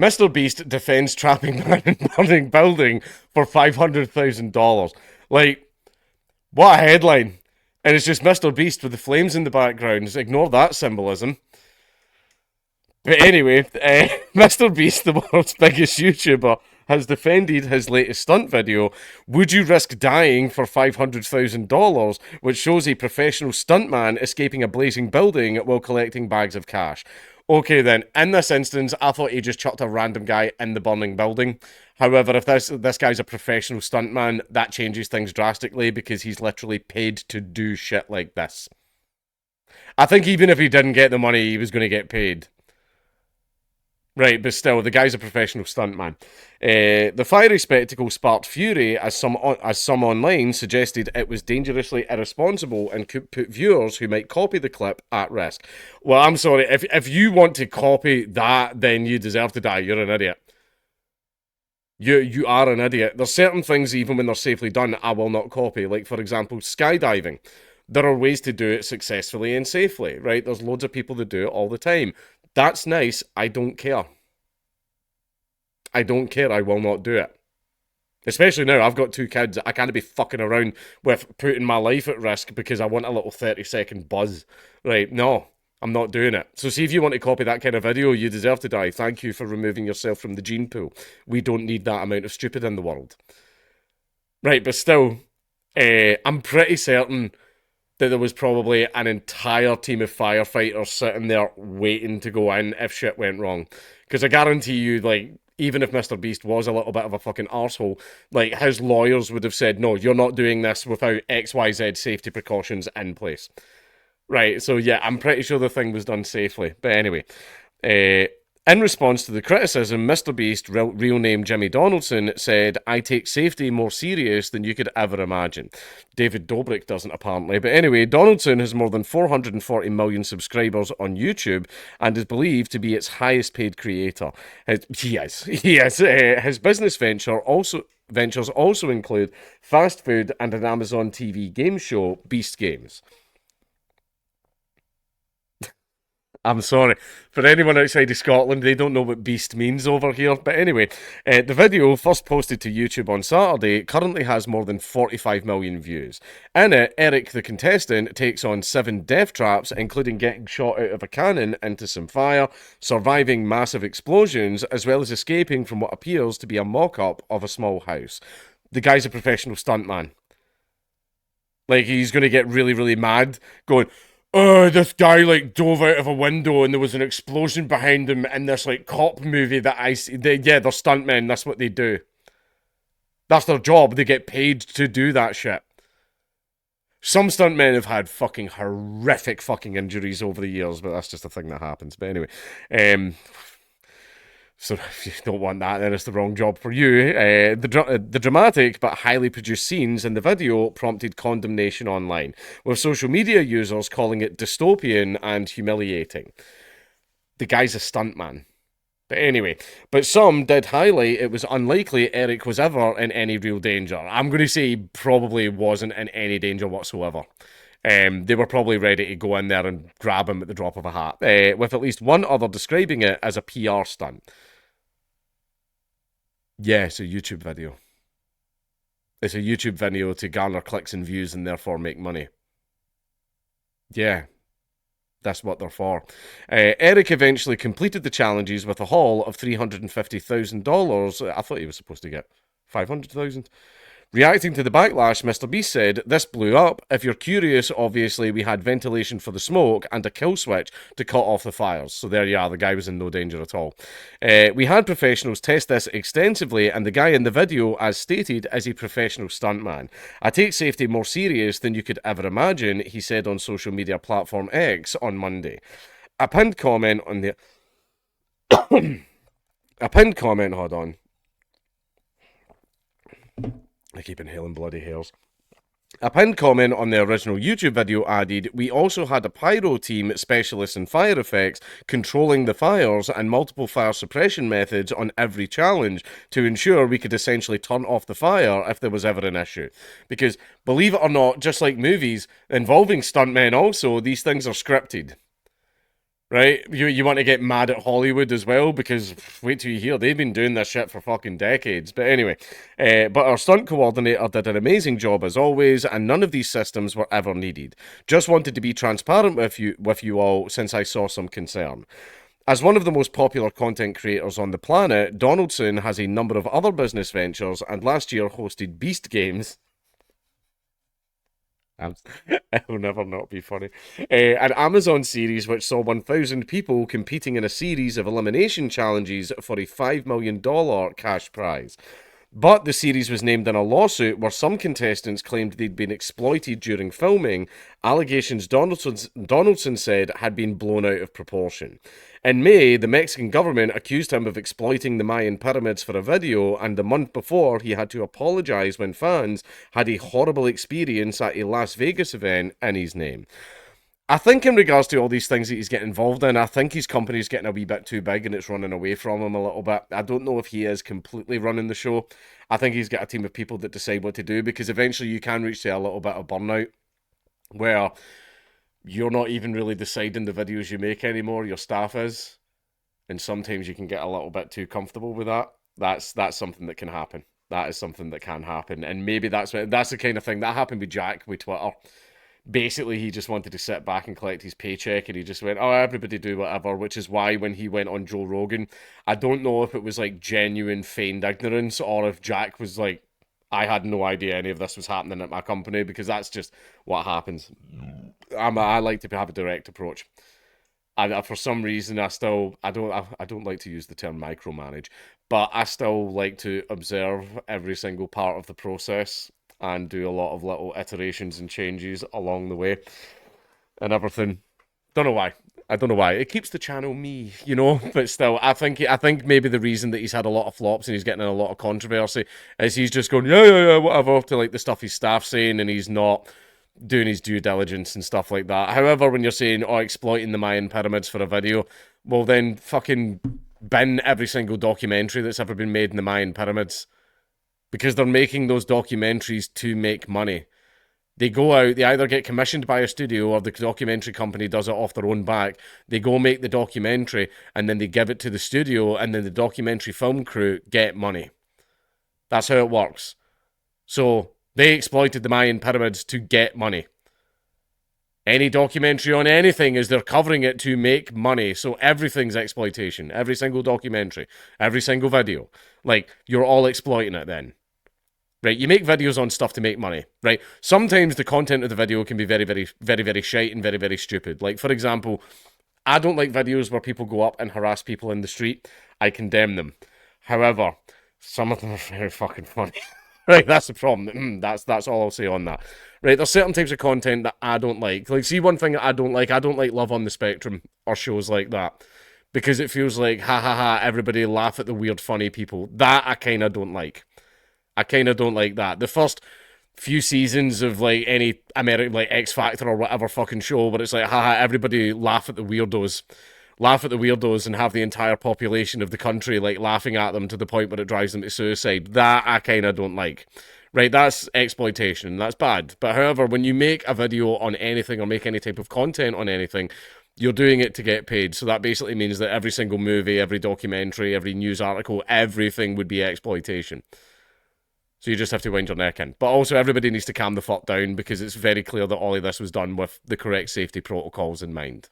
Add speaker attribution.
Speaker 1: Mr. Beast defends trapping man in burning building for $500,000. Like, what a headline. And it's just Mr. Beast with the flames in the background. Ignore that symbolism. But anyway, Mr. Beast, the world's biggest YouTuber, has defended his latest stunt video, Would You Risk Dying for $500,000, which shows a professional stuntman escaping a blazing building while collecting bags of cash. Okay then, in this instance, I thought he just chucked a random guy in the burning building. However, if this guy's a professional stuntman, that changes things drastically because he's literally paid to do shit like this. I think even if he didn't get the money, he was going to get paid. Right, but still, the guy's a professional stuntman. The fiery spectacle sparked fury as some online suggested it was dangerously irresponsible and could put viewers who might copy the clip at risk. Well, I'm sorry, if you want to copy that, then you deserve to die. You're an idiot. You are an idiot. There's certain things, even when they're safely done, I will not copy. Like, for example, skydiving. There are ways to do it successfully and safely, right? There's loads of people that do it all the time. That's nice. I don't care. I don't care. I will not do it. Especially now, I've got 2 kids. I can't be fucking around with putting my life at risk because I want a little 30-second buzz. Right, no. I'm not doing it. So see, if you want to copy that kind of video, you deserve to die. Thank you for removing yourself from the gene pool. We don't need that amount of stupid in the world. Right, but still, I'm pretty certain that there was probably an entire team of firefighters sitting there waiting to go in if shit went wrong. Because I guarantee you, like, even if Mr. Beast was a little bit of a fucking arsehole, like, his lawyers would have said, no, you're not doing this without XYZ safety precautions in place. Right, so yeah, I'm pretty sure the thing was done safely. But anyway, in response to the criticism, Mr. Beast, real name Jimmy Donaldson, said, I take safety more serious than you could ever imagine. David Dobrik doesn't, apparently. But anyway, Donaldson has more than 440 million subscribers on YouTube and is believed to be its highest paid creator. He is. His business ventures also include fast food and an Amazon TV game show, Beast Games. I'm sorry. For anyone outside of Scotland, they don't know what beast means over here. But anyway, the video, first posted to YouTube on Saturday, currently has more than 45 million views. In it, Eric, the contestant, takes on 7 death traps, including getting shot out of a cannon into some fire, surviving massive explosions, as well as escaping from what appears to be a mock-up of a small house. The guy's a professional stuntman. Like, he's going to get really, really mad, going, oh, this guy, like, dove out of a window and there was an explosion behind him in this, like, cop movie that I see. Yeah, they're stuntmen. That's what they do. That's their job. They get paid to do that shit. Some stuntmen have had fucking horrific fucking injuries over the years, but that's just a thing that happens. But anyway, so if you don't want that, then it's the wrong job for you. The dramatic but highly produced scenes in the video prompted condemnation online, with social media users calling it dystopian and humiliating. The guy's a stuntman. But anyway, some did highlight it was unlikely Eric was ever in any real danger. I'm going to say he probably wasn't in any danger whatsoever. They were probably ready to go in there and grab him at the drop of a hat, with at least one other describing it as a PR stunt. Yeah, it's a YouTube video. It's a YouTube video to garner clicks and views and therefore make money. Yeah, that's what they're for. Eric eventually completed the challenges with a haul of $350,000. I thought he was supposed to get $500,000. Reacting to the backlash, Mr. Beast said, this blew up. If you're curious, obviously we had ventilation for the smoke and a kill switch to cut off the fires. So there you are, the guy was in no danger at all. We had professionals test this extensively, and the guy in the video, as stated, is a professional stuntman. I take safety more serious than you could ever imagine, he said on social media platform X on Monday. A pinned comment on the... hold on. I keep inhaling bloody hairs. A pinned comment on the original YouTube video added, we also had a pyro team, specialists in fire effects, controlling the fires and multiple fire suppression methods on every challenge to ensure we could essentially turn off the fire if there was ever an issue. Because, believe it or not, just like movies involving stuntmen also, these things are scripted. right? You want to get mad at Hollywood as well because wait till you hear they've been doing this shit for fucking decades. But anyway, but our stunt coordinator did an amazing job as always, and none of these systems were ever needed. Just wanted to be transparent with you all since I saw some concern. As one of the most popular content creators on the planet, Donaldson has a number of other business ventures and last year hosted Beast Games. It will never not be funny. An Amazon series which saw 1,000 people competing in a series of elimination challenges for a $5 million cash prize. But the series was named in a lawsuit where some contestants claimed they'd been exploited during filming, allegations Donaldson said had been blown out of proportion. In May, the Mexican government accused him of exploiting the Mayan pyramids for a video, and the month before, he had to apologize when fans had a horrible experience at a Las Vegas event in his name. I think in regards to all these things that he's getting involved in, I think his company's getting a wee bit too big and it's running away from him a little bit. I don't know if he is completely running the show. I think he's got a team of people that decide what to do because eventually you can reach to a little bit of burnout where you're not even really deciding the videos you make anymore, your staff is. And sometimes you can get a little bit too comfortable with that. That's something that can happen. That is something that can happen. And maybe that's the kind of thing that happened with Jack with Twitter. Basically, he just wanted to sit back and collect his paycheck, and he just went, "Oh, everybody do whatever," which is why when he went on Joe Rogan, I don't know if it was like genuine feigned ignorance or if Jack was like, "I had no idea any of this was happening at my company," because that's just what happens. I like to have a direct approach. For some reason, I don't like to use the term micromanage, but I still like to observe every single part of the process and do a lot of little iterations and changes along the way and everything. Don't know why. I don't know why. It keeps the channel me, But still, I think maybe the reason that he's had a lot of flops and he's getting in a lot of controversy is he's just going yeah yeah yeah whatever to like the stuff his staff saying and he's not doing his due diligence and stuff like that. However, when you're saying exploiting the Mayan pyramids for a video, well then fucking bin every single documentary that's ever been made in the Mayan pyramids because they're making those documentaries to make money. They go out, they either get commissioned by a studio or the documentary company does it off their own back. They go make the documentary and then they give it to the studio and then the documentary film crew get money. That's how it works. So they exploited the Mayan pyramids to get money. Any documentary on anything is they're covering it to make money. So everything's exploitation. Every single documentary, every single video. Like, you're all exploiting it then. Right, you make videos on stuff to make money, right? Sometimes the content of the video can be very, very, very, very shite and very, very stupid. Like, for example, I don't like videos where people go up and harass people in the street. I condemn them. However, some of them are very fucking funny. Right, that's the problem. That's all I'll say on that. Right, there's certain types of content that I don't like. Like, see, one thing that I don't like Love on the Spectrum or shows like that. Because it feels like, ha ha ha, everybody laugh at the weird, funny people. That I kind of don't like. I kind of don't like that. The first few seasons of like any American like X Factor or whatever fucking show where it's like, haha, everybody laugh at the weirdos and have the entire population of the country like laughing at them to the point where it drives them to suicide. That I kind of don't like. Right, that's exploitation. That's bad. But however, when you make a video on anything or make any type of content on anything, you're doing it to get paid. So that basically means that every single movie, every documentary, every news article, everything would be exploitation. So you just have to wind your neck in. But also, everybody needs to calm the fuck down because it's very clear that all of this was done with the correct safety protocols in mind.